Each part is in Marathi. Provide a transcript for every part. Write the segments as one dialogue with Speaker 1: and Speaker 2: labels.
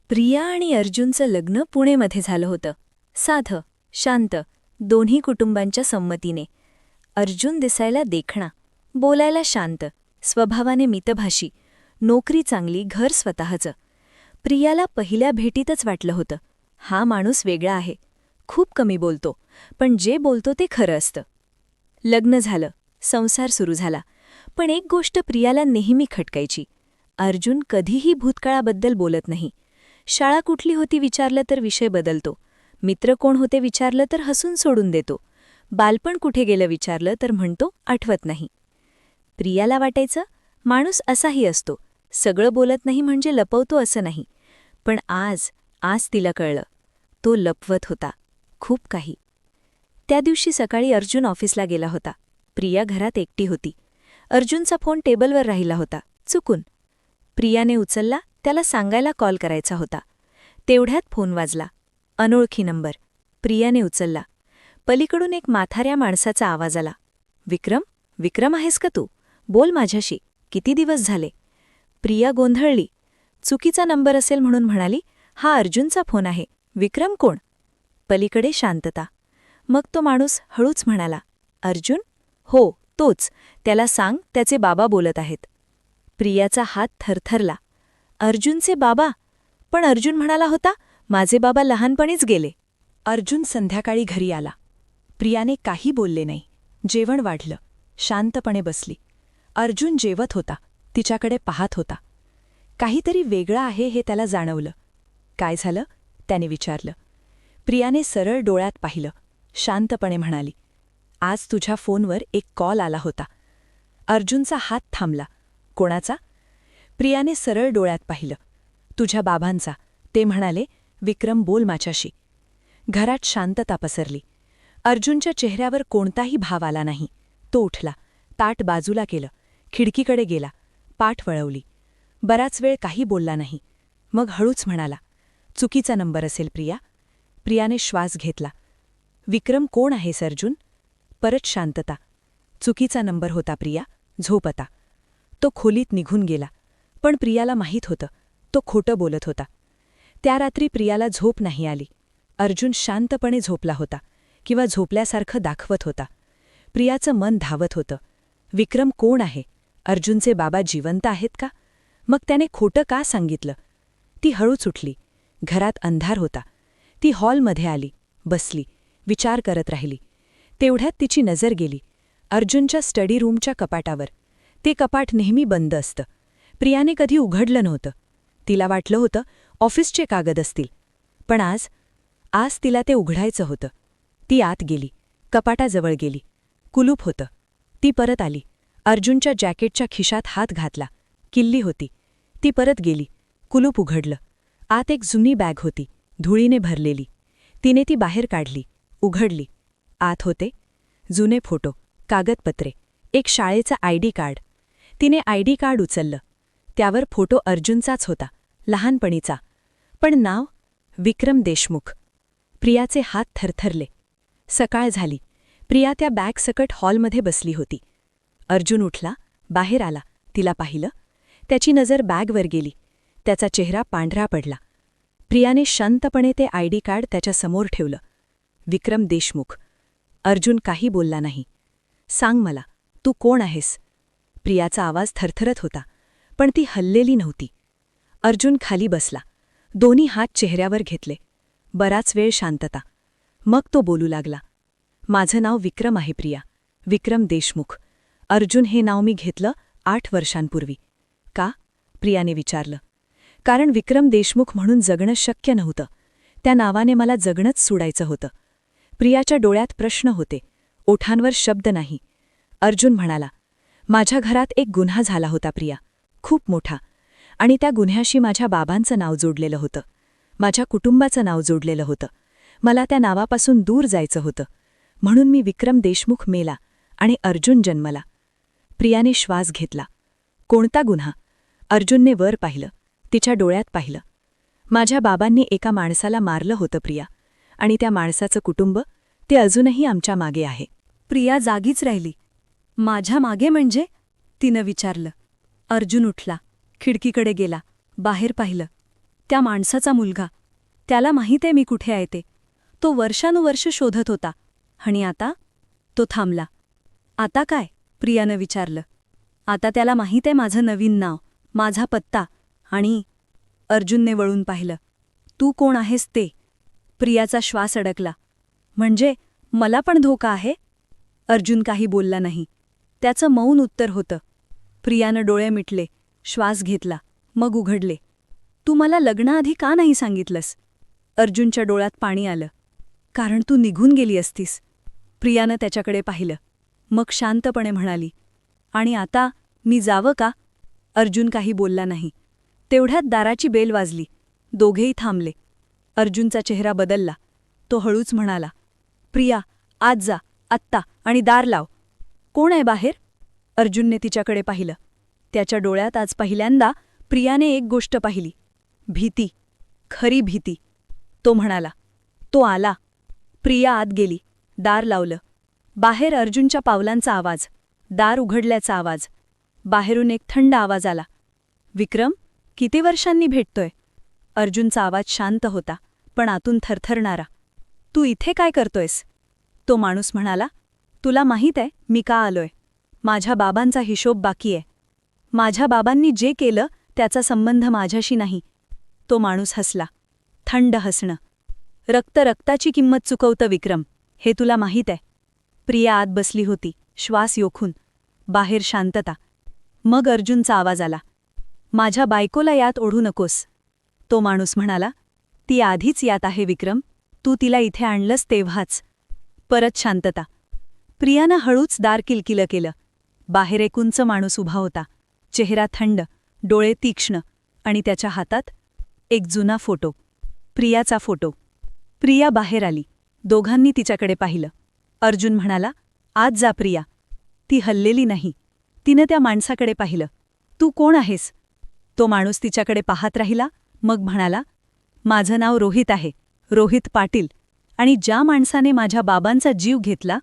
Speaker 1: प्रिया आणि अर्जुनचं लग्न पुणेमध्ये झालं होतं. साधं, शांत, दोन्ही कुटुंबांच्या संमतीने. अर्जुन दिसायला देखणा, बोलायला शांत, स्वभावाने मितभाषी, नोकरी चांगली, घर स्वतःचं. प्रियाला पहिल्या भेटीतच वाटलं होतं, हा माणूस वेगळा आहे. खूप कमी बोलतो, पण जे बोलतो ते खरं असतं. लग्न झालं, संसार सुरू झाला. पण एक गोष्ट प्रियाला नेहमी खटकायची. अर्जुन कधीही भूतकाळाबद्दल बोलत नाही. शाळा कुठली होती विचारलं तर विषय बदलतो. मित्र कोण होते विचारलं तर हसून सोडून देतो. बालपण कुठे गेलं विचारलं तर म्हणतो आठवत नाही. प्रियाला वाटायचं माणूस असाही असतो, सगळं बोलत नाही म्हणजे लपवतो असं नाही. पण आज तिला कळलं, तो लपवत होता खूप काही. त्या दिवशी सकाळी अर्जुन ऑफिसला गेला होता. प्रिया घरात एकटी होती. अर्जुनचा फोन टेबलवर राहिला होता, चुकून. प्रियाने उचलला, त्याला सांगायला कॉल करायचा होता. तेवढ्यात फोन वाजला. अनोळखी नंबर. प्रियाने उचलला. पलीकडून एक म्हाताऱ्या माणसाचा आवाज आला. विक्रम आहेस का तू? बोल माझ्याशी, किती दिवस झाले? प्रिया गोंधळली. चुकीचा नंबर असेल म्हणून म्हणाली, हा अर्जुनचा फोन आहे, विक्रम कोण? पलीकडे शांतता. मग तो माणूस हळूच म्हणाला, अर्जुन? हो, तोच. त्याला सांग त्याचे बाबा बोलत आहेत. प्रियाचा हात थरथरला. अर्जुनचे बाबा? पण अर्जुन म्हणाला होता, माझे बाबा लहानपणीच गेले.
Speaker 2: अर्जुन संध्याकाळी घरी आला. प्रियाने काही बोलले नाही. जेवण वाढलं. शांतपणे बसली. अर्जुन जेवत होता, तिच्याकडे पाहत होता. काहीतरी वेगळं आहे हे त्याला जाणवलं. काय झालं? त्याने विचारलं. प्रियाने सरळ डोळ्यात पाहिलं. शांतपणे म्हणाली, आज तुझ्या फोनवर एक कॉल आला होता. अर्जुनचा हात थांबला. कोणाचा? प्रियाने सरळ डोळ्यात पाहिलं. तुझ्या बाबांचा. ते म्हणाले, विक्रम बोल माझ्याशी. घरात शांतता पसरली. अर्जुनच्या चेहऱ्यावर कोणताही भाव आला नाही. तो उठला, ताट बाजूला केलं, खिडकीकडे गेला, पाठ वळवली. बराच वेळ काही बोलला नाही. मग हळूच म्हणाला, चुकीचा नंबर असेल प्रिया. प्रियाने श्वास घेतला. विक्रम कोण आहेस अर्जुन? परत शांतता. चुकीचा नंबर होता प्रिया, झोप आता. तो खोलीत निघून गेला. पण प्रियाला माहीत होतं, तो खोटं बोलत होता. त्या रात्री प्रियाला झोप नाही आली. अर्जुन शांतपणे झोपला होता, किंवा झोपल्यासारखं दाखवत होता. प्रियाचं मन धावत होतं. विक्रम कोण आहे? अर्जुनचे बाबा जिवंत आहेत का? मग त्याने खोटं का सांगितलं? ती हळूच उठली. घरात अंधार होता. ती हॉलमध्ये आली, बसली, विचार करत राहिली. तेवढ्यात तिची नजर गेली अर्जुनच्या स्टडी रूमच्या कपाटावर. ते कपाट नेहमी बंद असतं. प्रियाने कधी उघडलं नव्हतं. तिला वाटलं होतं ऑफिसचे कागद असतील. पण आज तिला ते उघडायचं होतं. ती आत गेली, कपाटाजवळ गेली. कुलूप होतं. ती परत आली. अर्जुनच्या जॅकेटच्या खिशात हात घातला. किल्ली होती. ती परत गेली. कुलूप उघडलं. आत एक जुनी बॅग होती, धुळीने भरलेली. तिने ती बाहेर काढली, उघडली. आत होते जुने फोटो, कागदपत्रे, एक शाळेचं आयडी कार्ड. तिने आयडी कार्ड उचललं. त्यावर फोटो अर्जुनचाच होता, लहानपणीचा. पण नाव विक्रम देशमुख. प्रियाचे हात थरथरले. सकाळ झाली. प्रिया त्या बॅगसकट हॉलमध्ये बसली होती. अर्जुन उठला, बाहेर आला, तिला पाहिलं. त्याची नजर बॅगवर गेली. त्याचा चेहरा पांढरा पडला. प्रियाने शांतपणे ते आयडी कार्ड त्याच्यासमोर ठेवलं. विक्रम देशमुख. अर्जुन काही बोलला नाही. सांग मला, तू कोण आहेस? प्रियाचा आवाज थरथरत होता, पण ती हललेली नव्हती. अर्जुन खाली बसला. दोन्ही हात चेहऱ्यावर घेतले. बराच वेळ शांतता. मग तो बोलू लागला. माझं नाव विक्रम आहे प्रिया, विक्रम देशमुख. अर्जुन हे नाव मी घेतलं 8 वर्षांपूर्वी. का? प्रियाने विचारलं. कारण विक्रम देशमुख म्हणून जगणं शक्य नव्हतं. त्या नावाने मला जगणंच सोडायचं होतं. प्रियाच्या डोळ्यात प्रश्न होते, ओठांवर शब्द नाही. अर्जुन म्हणाला, माझ्या घरात एक गुन्हा झाला होता प्रिया, खूप मोठा. आणि त्या गुन्ह्याशी माझ्या बाबांचं नाव जोडलेलं होतं. माझ्या कुटुंबाचं नाव जोडलेलं होतं. मला त्या नावापासून दूर जायचं होतं. म्हणून मी विक्रम देशमुख मेला आणि अर्जुन जन्मला. प्रियाने श्वास घेतला. कोणता गुन्हा? अर्जुनने वर पाहिलं, तिच्या डोळ्यात पाहिलं. माझ्या बाबांनी एका माणसाला मारलं होतं प्रिया, आणि त्या माणसाचं कुटुंब, ते अजूनही आमच्या मागे आहे.
Speaker 1: प्रिया जागीच राहिली. माझ्या मागे म्हणजे? तिनं विचारलं. अर्जुन उठला, खिडकीकडे गेला, बाहेर पाहिलं. त्या माणसाचा मुलगा. त्याला माहीत आहे मी कुठे आहे ते. तो वर्षानुवर्ष शोधत होता. आणि आता? तो थांबला. आता काय? प्रियानं विचारलं. आता त्याला माहीत आहे माझं नवीन नाव, माझा पत्ता आणि... अर्जुनने वळून पाहिलं. तू कोण आहेस ते? प्रियाचा श्वास अडकला. म्हणजे मला पण धोका आहे? अर्जुन काही बोलला नाही. त्याचं मौन उत्तर होतं. प्रियानं डोळे मिटले, श्वास घेतला, मग उघडले. तू मला लग्नाआधी का नाही सांगितलंस? अर्जुनच्या डोळ्यात पाणी आलं. कारण तू निघून गेली असतीस. प्रियानं त्याच्याकडे पाहिलं. मग शांतपणे म्हणाली, आणि आता मी जावं का? अर्जुन काही बोलला नाही. तेवढ्यात दाराची बेल वाजली. दोघेही थांबले. अर्जुनचा चेहरा बदलला. तो हळूच म्हणाला, प्रिया, आज जा, आत्ता, आणि दार लाव. कोण आहे बाहेर? अर्जुनने तिच्याकडे पाहिलं. त्याच्या डोळ्यात आज पहिल्यांदा प्रियाने एक गोष्ट पाहिली. भीती, खरी भीती. तो म्हणाला. तो आला. प्रिया आत गेली. दार लावलं. बाहेर अर्जुनच्या पावलांचा आवाज, दार उघडल्याचा आवाज. बाहेरून एक थंड आवाज आला. विक्रम, किती वर्षांनी भेटतोय? अर्जुनचा आवाज शांत होता, पण आतून थरथरणारा. तू इथे काय करतोयस? तो माणूस म्हणाला, तुला माहीत आहे मी का आलोय? माझ्या बाबांचा हिशोब बाकी आहे. माझ्या बाबांनी जे केलं त्याचा संबंध माझ्याशी नाही. तो माणूस हसला. थंड हसणं. रक्त रक्ताची किंमत चुकवतं विक्रम, हे तुला माहीत आहे. प्रिया आत बसली होती, श्वास योखून. बाहेर शांतता. मग अर्जुनचा आवाज आला. माझ्या बायकोला यात ओढू नकोस. तो माणूस म्हणाला, ती आधीच यात आहे विक्रम, तू तिला इथे आणलंस तेव्हाच. परत शांतता. प्रियानं हळूच दार किलकिलं केलं. बाहेर एक उंच माणूस उभा होता. चेहरा थंड, डोळे तीक्ष्ण, आणि त्याच्या हातात एक जुना फोटो. प्रियाचा फोटो. प्रिया बाहेर आली. दोघांनी तिच्याकडे पाहिलं. अर्जुन म्हणाला, आज जा प्रिया. ती हललेली नाही. तिनं त्या माणसाकडे पाहिलं. तू कोण आहेस? तो माणूस तिच्याकडे पाहत राहिला, मग म्हणाला, माझं नाव रोहित आहे, रोहित पाटील, आणि ज्या माणसाने माझ्या बाबांचा जीव घेतला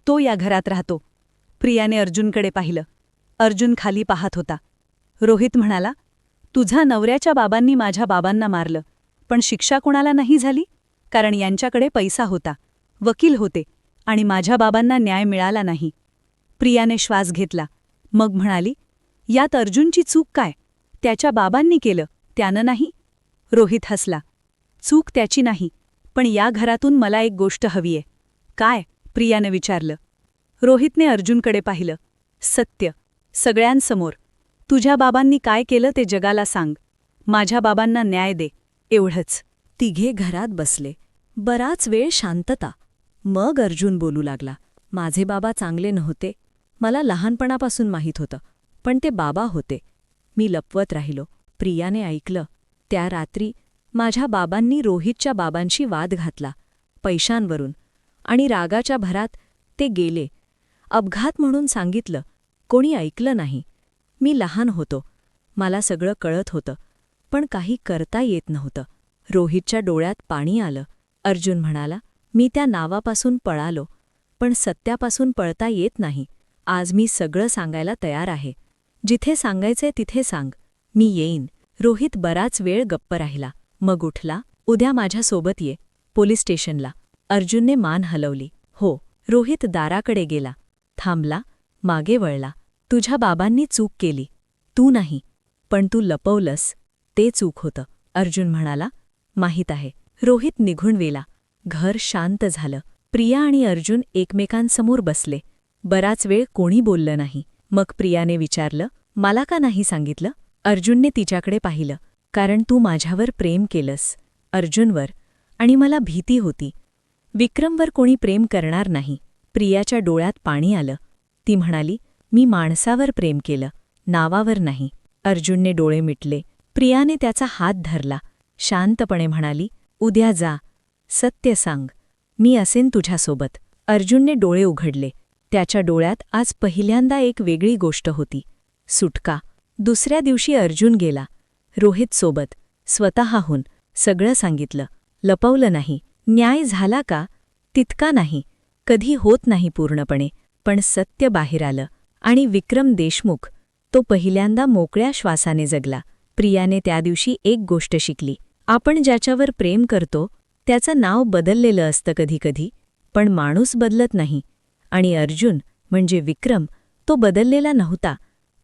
Speaker 1: तो या घरात राहतो. प्रियाने अर्जुनकडे पाहिलं. अर्जुन खाली पाहत होता. रोहित म्हणाला, तुझ्या नवऱ्याच्या बाबांनी माझ्या बाबांना मारलं, पण शिक्षा कोणाला नाही झाली? कारण यांच्याकडे पैसा होता, वकील होते, आणि माझ्या बाबांना न्याय मिळाला नाही. प्रियाने श्वास घेतला. मग म्हणाली, यात अर्जुनची चूक काय? त्याच्या बाबांनी केलं, त्यानं नाही. रोहित हसला. चूक त्याची नाही, पण या घरातून मला एक गोष्ट हवीये. काय? प्रियानं विचारलं. रोहितने अर्जुनकडे पाहिलं. सत्य, सगळ्यांसमोर. तुझ्या बाबांनी काय केलं ते जगाला सांग. माझ्या बाबांना न्याय दे, एवढंच. तिघे घरात बसले. बराच वेळ शांतता. मग अर्जुन बोलू लागला. माझे बाबा चांगले नव्हते, मला लहानपणापासून माहीत होतं, पण ते बाबा होते. मी लपवत राहिलो. प्रियाने ऐकलं. त्या रात्री माझ्या बाबांनी रोहितच्या बाबांशी वाद घातला, पैशांवरून, आणि रागाच्या भरात ते गेले. अपघात म्हणून सांगितलं, कोणी ऐकलं नाही. मी लहान होतो, मला सगळं कळत होतं, पण काही करता येत नव्हतं. रोहितच्या डोळ्यात पाणी आलं. अर्जुन म्हणाला, मी त्या नावापासून पळालो, पण सत्यापासून पळता येत नाही. आज मी सगळं सांगायला तयार आहे. जिथे सांगायचंय तिथे सांग, मी येईन. रोहित बराच वेळ गप्प राहिला. मग उठला. उद्या माझ्यासोबत ये, पोलीस स्टेशनला. अर्जुनने मान हलवली. हो. रोहित दाराकडे गेला. थांबला, मागे वळला. तुझ्या बाबांनी चूक केली, तू नाही, पण तू लपवलंस, ते चूक होतं. अर्जुन म्हणाला, माहीत आहे. रोहित निघून गेला. घर शांत झालं. प्रिया आणि अर्जुन एकमेकांसमोर बसले. बराच वेळ कोणी बोललं नाही. मग प्रियाने विचारलं, मला का नाही सांगितलं? अर्जुनने तिच्याकडे पाहिलं. कारण तू माझ्यावर प्रेम केलंस. अर्जुनवर. आणि मला भीती होती. विक्रमवर कोणी प्रेम करणार नाही. प्रियाच्या डोळ्यात पाणी आलं. ती म्हणाली, मी माणसावर प्रेम केलं, नावावर नाही. अर्जुनने डोळे मिटले. प्रियाने त्याचा हात धरला. शांतपणे म्हणाली, उद्या जा, सत्य सांग, मी असेन तुझ्यासोबत. अर्जुनने डोळे उघडले. त्याच्या डोळ्यात आज पहिल्यांदा एक वेगळी गोष्ट होती. सुटका. दुसऱ्या दिवशी अर्जुन गेला. रोहितसोबत. स्वतःहून. सगळं सांगितलं. लपवलं नाही. न्याय झाला का? तितका नाही. कधी होत नाही पूर्णपणे. पण सत्य बाहेर आलं. आणि विक्रम देशमुख, तो पहिल्यांदा मोकळ्या श्वासाने जगला. प्रियाने त्या दिवशी एक गोष्ट शिकली. आपण ज्याच्यावर प्रेम करतो त्याचं नाव बदललेलं असतं कधीकधी, पण माणूस बदलत नाही. आणि अर्जुन म्हणजे विक्रम तो बदललेला नव्हता,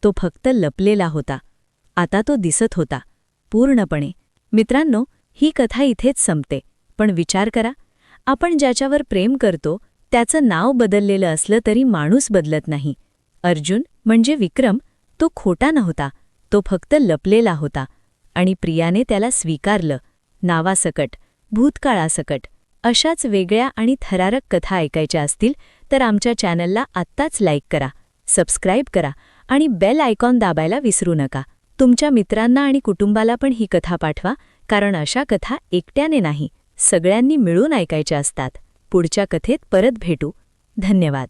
Speaker 1: तो फक्त लपलेला होता. आता तो दिसत होता पूर्णपणे. मित्रांनो, ही कथा इथेच संपते, पण विचार करा, आपण ज्याच्यावर प्रेम करतो त्याचं नाव बदललेलं असलं तरी माणूस बदलत नाही. अर्जुन म्हणजे विक्रम तो खोटा नव्हता, तो फक्त लपलेला होता. आणि प्रियाने त्याला स्वीकारलं, नावासकट, भूतकाळासकट. अशाच वेगळ्या आणि थरारक कथा ऐकायच्या असतील तर आमच्या चॅनलला आत्ताच लाईक करा, सबस्क्राईब करा आणि बेल आयकॉन दाबायला विसरू नका. तुमच्या मित्रांना आणि कुटुंबाला पण ही कथा पाठवा, कारण अशा कथा एकट्याने नाही, सगळ्यांनी मिळून ऐकायच्या असतात. पुढच्या कथेत परत भेटू. धन्यवाद.